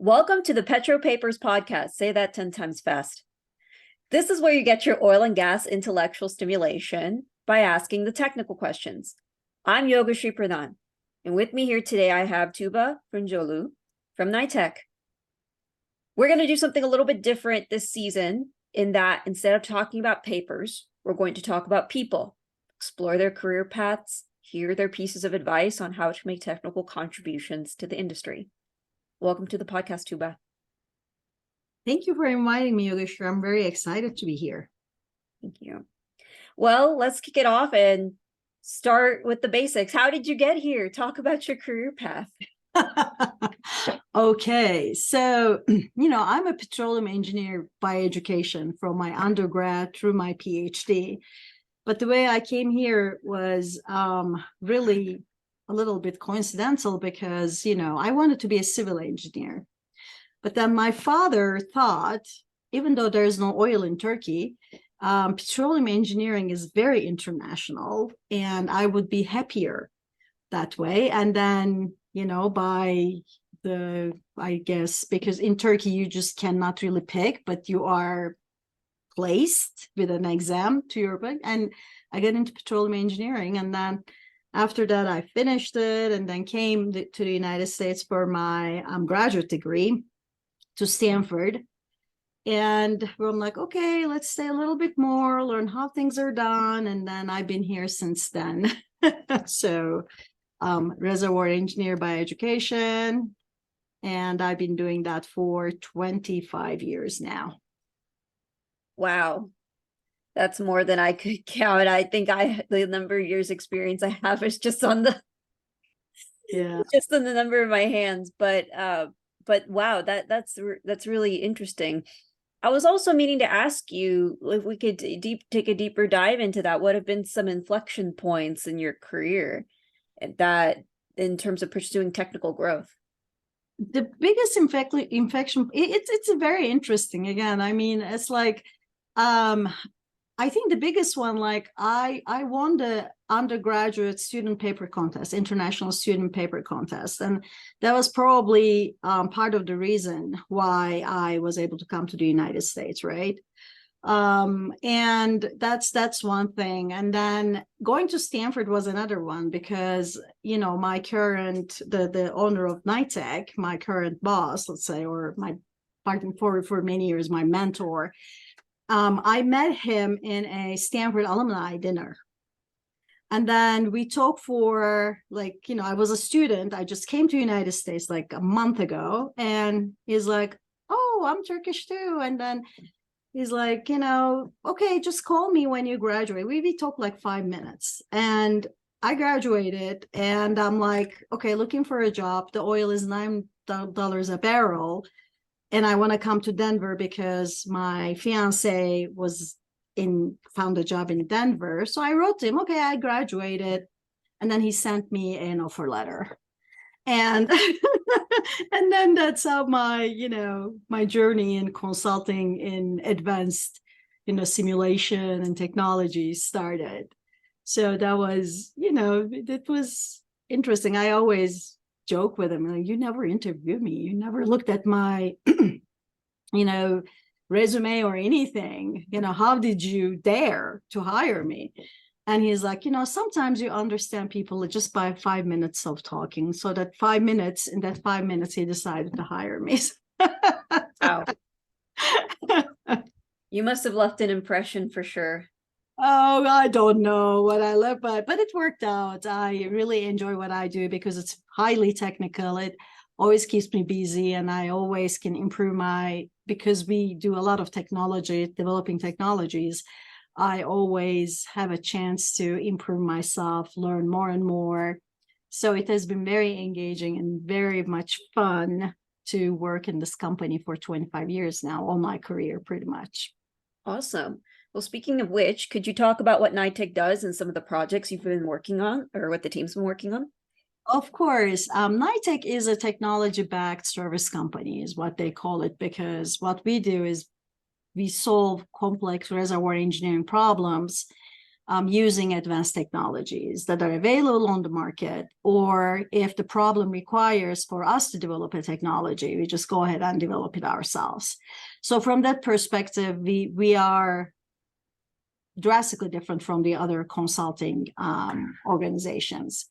Welcome to the PetroPapers podcast. Say that 10 times fast. This is where you get your oil and gas intellectual stimulation by asking the technical questions. I'm Yogashri Pradhan, and with me here today I have Tuba Firincioglu from NITEC. We're going to do something a little bit different this season in that instead of talking about papers, we're going to talk about people, explore their career paths, hear their pieces of advice on how to make technical contributions to the industry. Welcome to the podcast, Tuba. Thank you for inviting me, Yogeshwar. I'm very excited to be here. Thank you. Well, let's kick it off and start with the basics. How did you get here? Talk about your career path. Okay, so, I'm a petroleum engineer by education from my undergrad through my PhD. But the way I came here was really a little bit coincidental because, I wanted to be a civil engineer. But then my father thought, even though there's no oil in Turkey, petroleum engineering is very international and I would be happier that way. And then, because in Turkey, you just cannot really pick, but you are placed with an exam to your book. And I got into petroleum engineering. And then after that, I finished it and then came to the United States for my graduate degree to Stanford. And I'm like, okay, let's stay a little bit more, learn how things are done. And then I've been here since then. So reservoir engineer by education. And I've been doing that for 25 years now. Wow. That's more than I could count. I think the number of years experience I have is just on the number of my hands. But wow, that's really interesting. I was also meaning to ask you if we could take a deeper dive into that. What have been some inflection points in your career that in terms of pursuing technical growth? The biggest inflection, it's very interesting. Again, I mean, it's like, I think the biggest one, like I won the undergraduate student paper contest, international student paper contest. And that was probably part of the reason why I was able to come to the United States, right? And that's one thing. And then going to Stanford was another one because, my current, the owner of NITEC, my current boss, let's say, or my partner for many years, my mentor, I met him in a Stanford alumni dinner. And then we talked for I was a student. I just came to the United States like a month ago. And he's like, oh, I'm Turkish too. And then he's like, okay, just call me when you graduate. We talked like 5 minutes. And I graduated and I'm like, okay, looking for a job. The oil is $9 a barrel. And I want to come to Denver because my fiance found a job in Denver. So I wrote to him, okay, I graduated. And then he sent me an offer letter. And and then that's how my journey in consulting in advanced, simulation and technology started. So that was, it was interesting. I always joke with him, like, you never interviewed me. You never looked at my, resume or anything. How did you dare to hire me? And he's like, sometimes you understand people just by 5 minutes of talking. So in that 5 minutes, he decided to hire me. Wow. You must have left an impression for sure. Oh, I don't know what I left, but it worked out. I really enjoy what I do because it's highly technical. It always keeps me busy and I always can improve because we do a lot of technology, developing technologies. I always have a chance to improve myself, learn more and more. So it has been very engaging and very much fun to work in this company for 25 years now, all my career, pretty much. Awesome. Well, speaking of which, could you talk about what NITEC does and some of the projects you've been working on or what the team's been working on? Of course. NITEC is a technology-backed service company is what they call it, because what we do is we solve complex reservoir engineering problems using advanced technologies that are available on the market, or if the problem requires for us to develop a technology, we just go ahead and develop it ourselves. So from that perspective, we are drastically different from the other consulting organizations.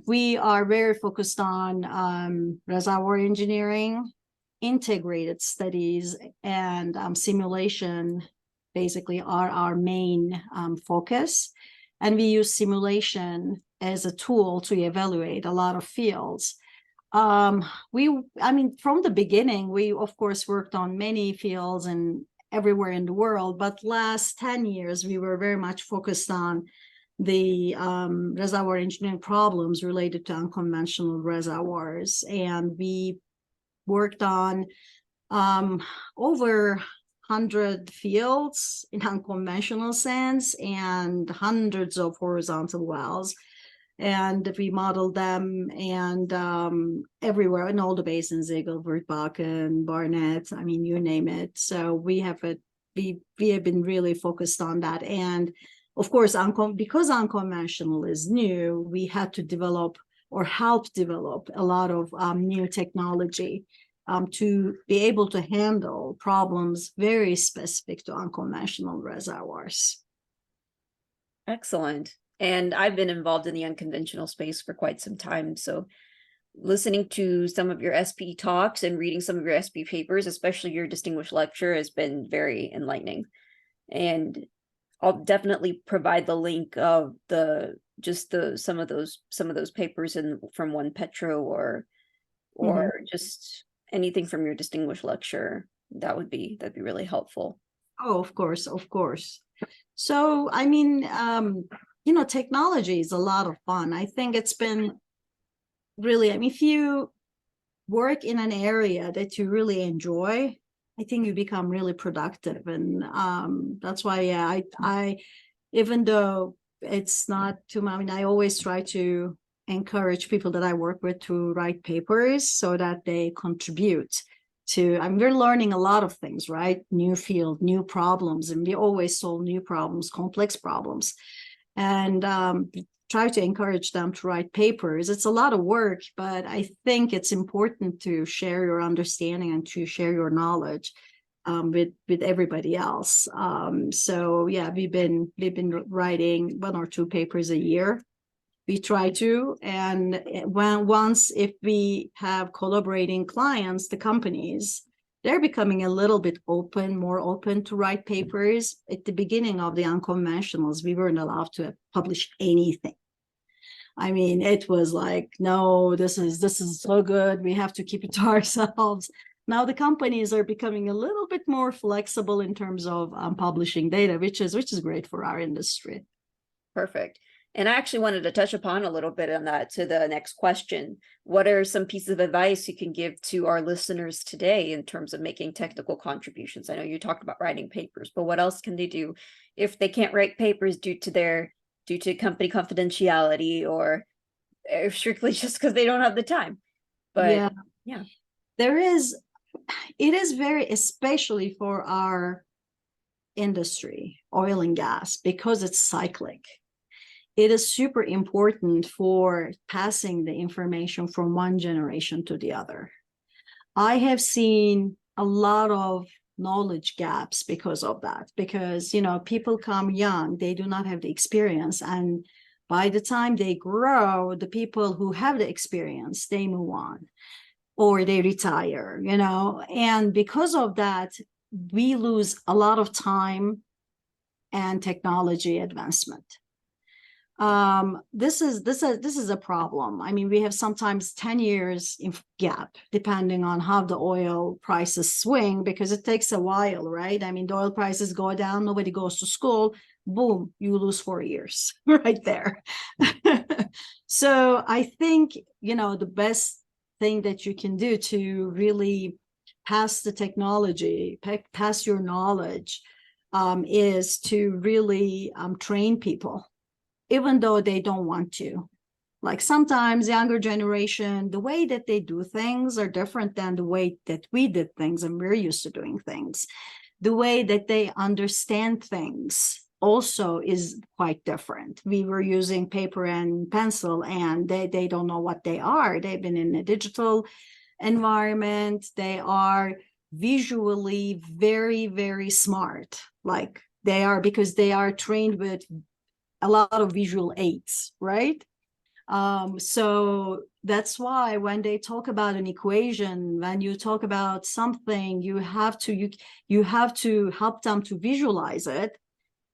We are very focused on reservoir engineering, integrated studies, and simulation basically are our main focus. And we use simulation as a tool to evaluate a lot of fields. From the beginning, we of course worked on many fields and everywhere in the world, but last 10 years, we were very much focused on the reservoir engineering problems related to unconventional reservoirs. And we worked on over 100 fields in unconventional sense and hundreds of horizontal wells. And we modeled them and everywhere in all the basins, Eagle Ford, Bakken, Barnett, I mean, you name it. So we have been really focused on that. And of course, because unconventional is new, we had to develop or help develop a lot of new technology to be able to handle problems very specific to unconventional reservoirs. Excellent. And I've been involved in the unconventional space for quite some time. So listening to some of your SP talks and reading some of your SP papers, especially your distinguished lecture, has been very enlightening. And I'll definitely provide the link of some of those papers from One Petro or just anything from your distinguished lecture. That'd be really helpful. Oh, of course. So, technology is a lot of fun. I think it's been really, if you work in an area that you really enjoy, I think you become really productive. And that's why, I even though it's not too much, I always try to encourage people that I work with to write papers so that they contribute to, we're learning a lot of things, right? New field, new problems, and we always solve new problems, complex problems. And try to encourage them to write papers. It's a lot of work, but I think it's important to share your understanding and to share your knowledge with everybody else. So yeah, we've been writing 1 or 2 papers a year. We try to, and if we have collaborating clients, the companies, they're becoming a little bit more open to write papers. At the beginning of the unconventionals, we weren't allowed to publish anything. It was like, no, this is so good, we have to keep it to ourselves. Now the companies are becoming a little bit more flexible in terms of publishing data, which is great for our industry. Perfect. And I actually wanted to touch upon a little bit on that to the next question. What are some pieces of advice you can give to our listeners today in terms of making technical contributions? I know you talked about writing papers, but what else can they do if they can't write papers due to company confidentiality or strictly just because they don't have the time? But yeah. It is very, especially for our industry, oil and gas, because it's cyclic. It is super important for passing the information from one generation to the other. I have seen a lot of knowledge gaps because of that, because, people come young, they do not have the experience. And by the time they grow, the people who have the experience, they move on or they retire, and because of that, we lose a lot of time and technology advancement. This is a problem. We have sometimes 10 years in gap, depending on how the oil prices swing, because it takes a while, right? The oil prices go down, nobody goes to school, boom, you lose 4 years right there. So I think, the best thing that you can do to really pass the technology, pass your knowledge, is to really train people, even though they don't want to. Like sometimes younger generation, the way that they do things are different than the way that we did things and we're used to doing things. The way that they understand things also is quite different. We were using paper and pencil, and they don't know what they are. They've been in a digital environment. They are visually very, very smart. Like they are, because they are trained with a lot of visual aids, right? So that's why when they talk about an equation, when you talk about something, you have to help them to visualize it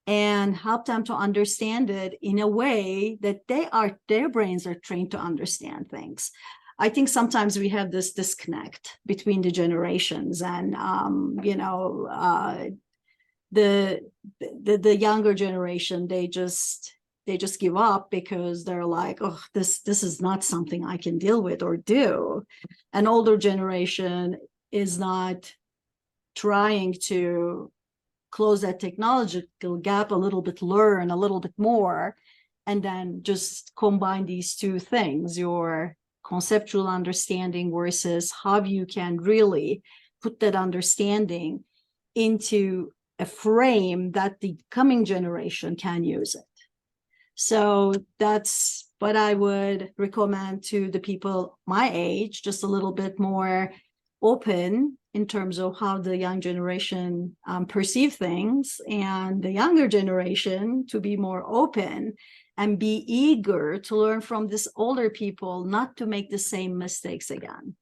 and help them to understand it in a way that their brains are trained to understand things. I think sometimes we have this disconnect between the generations, and the younger generation, they just give up because they're like, oh, this is not something I can deal with or do. An older generation is not trying to close that technological gap a little bit, learn a little bit more, and then just combine these two things, your conceptual understanding versus how you can really put that understanding into a frame that the coming generation can use it. So that's what I would recommend to the people my age, just a little bit more open in terms of how the young generation perceive things, and the younger generation to be more open and be eager to learn from these older people, not to make the same mistakes again.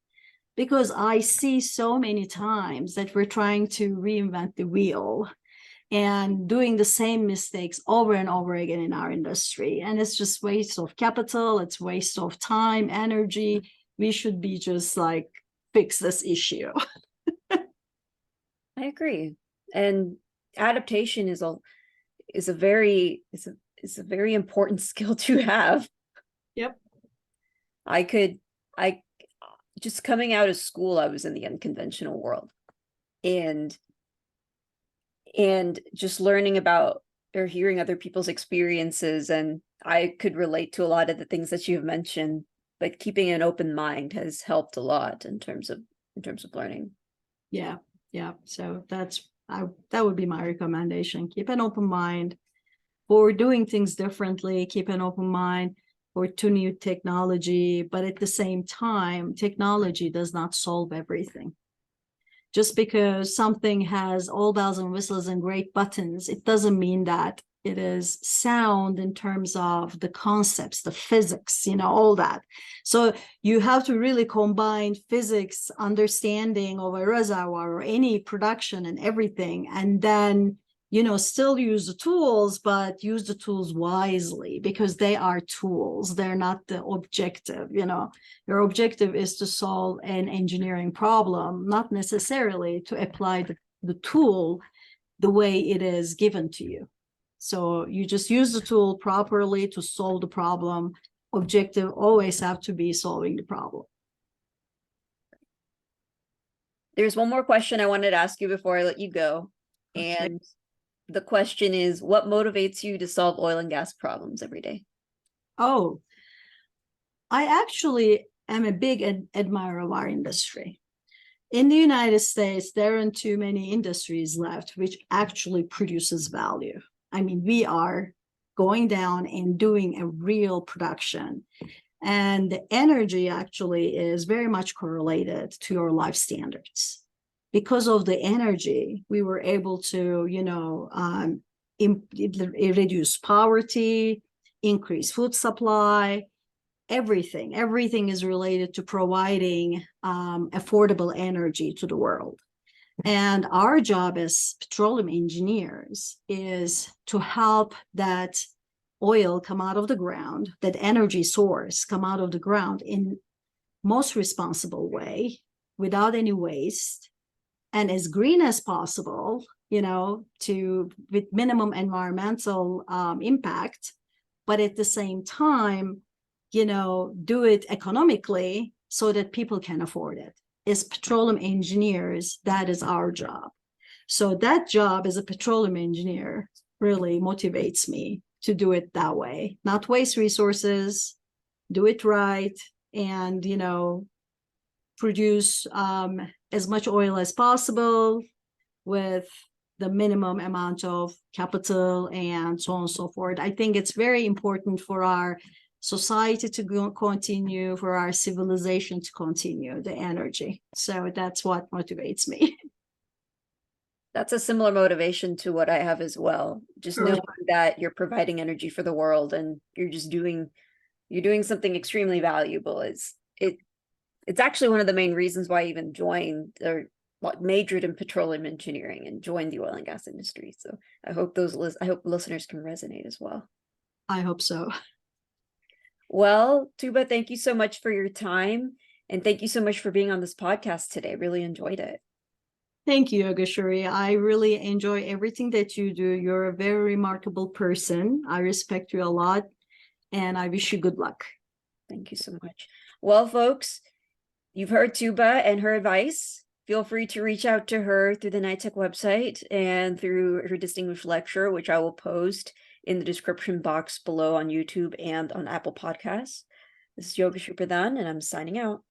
Because I see so many times that we're trying to reinvent the wheel and doing the same mistakes over and over again in our industry. And it's just waste of capital, it's waste of time, energy. We should be just like, fix this issue. I agree. And adaptation is a very important skill to have. Yep. I just coming out of school, I was in the unconventional world, and just learning about or hearing other people's experiences, and I could relate to a lot of the things that you've mentioned, but keeping an open mind has helped a lot in terms of learning. Yeah. So that would be my recommendation. Keep an open mind for doing things differently. Keep an open mind for to new technology, but at the same time, technology does not solve everything. Just because something has all bells and whistles and great buttons, it doesn't mean that it is sound in terms of the concepts, the physics, all that. So you have to really combine physics, understanding of a reservoir or any production and everything, and then still use the tools, but use the tools wisely, because they are tools. They're not the objective. Your objective is to solve an engineering problem, not necessarily to apply the tool the way it is given to you. So you just use the tool properly to solve the problem. Objective always have to be solving the problem. There's one more question I wanted to ask you before I let you go. Okay. And the question is, what motivates you to solve oil and gas problems every day? Oh, I actually am a big admirer of our industry. In the United States, there aren't too many industries left which actually produces value. I mean, we are going down and doing a real production. And the energy actually is very much correlated to your life standards. Because of the energy, we were able to, reduce poverty, increase food supply, everything is related to providing affordable energy to the world. And our job as petroleum engineers is to help that oil come out of the ground, that energy source come out of the ground in most responsible way, without any waste, and as green as possible, with minimum environmental impact, but at the same time, do it economically so that people can afford it. As petroleum engineers, that is our job. So that job as a petroleum engineer really motivates me to do it that way, not waste resources, do it right, and, produce as much oil as possible with the minimum amount of capital and so on and so forth. I think it's very important for our society to continue, for our civilization to continue, the energy. So that's what motivates me. That's a similar motivation to what I have as well. Just knowing that you're providing energy for the world and you're doing something extremely valuable. It's actually one of the main reasons why I even joined or majored in petroleum engineering and joined the oil and gas industry. So I hope listeners can resonate as well. I hope so. Well, Tuba, thank you so much for your time. And thank you so much for being on this podcast today. Really enjoyed it. Thank you, Yogeshwari. I really enjoy everything that you do. You're a very remarkable person. I respect you a lot, and I wish you good luck. Thank you so much. Well, folks, you've heard Tuba and her advice. Feel free to reach out to her through the NITEC website and through her distinguished lecture, which I will post in the description box below on YouTube and on Apple Podcasts. This is Yogeshwari Pradhan, and I'm signing out.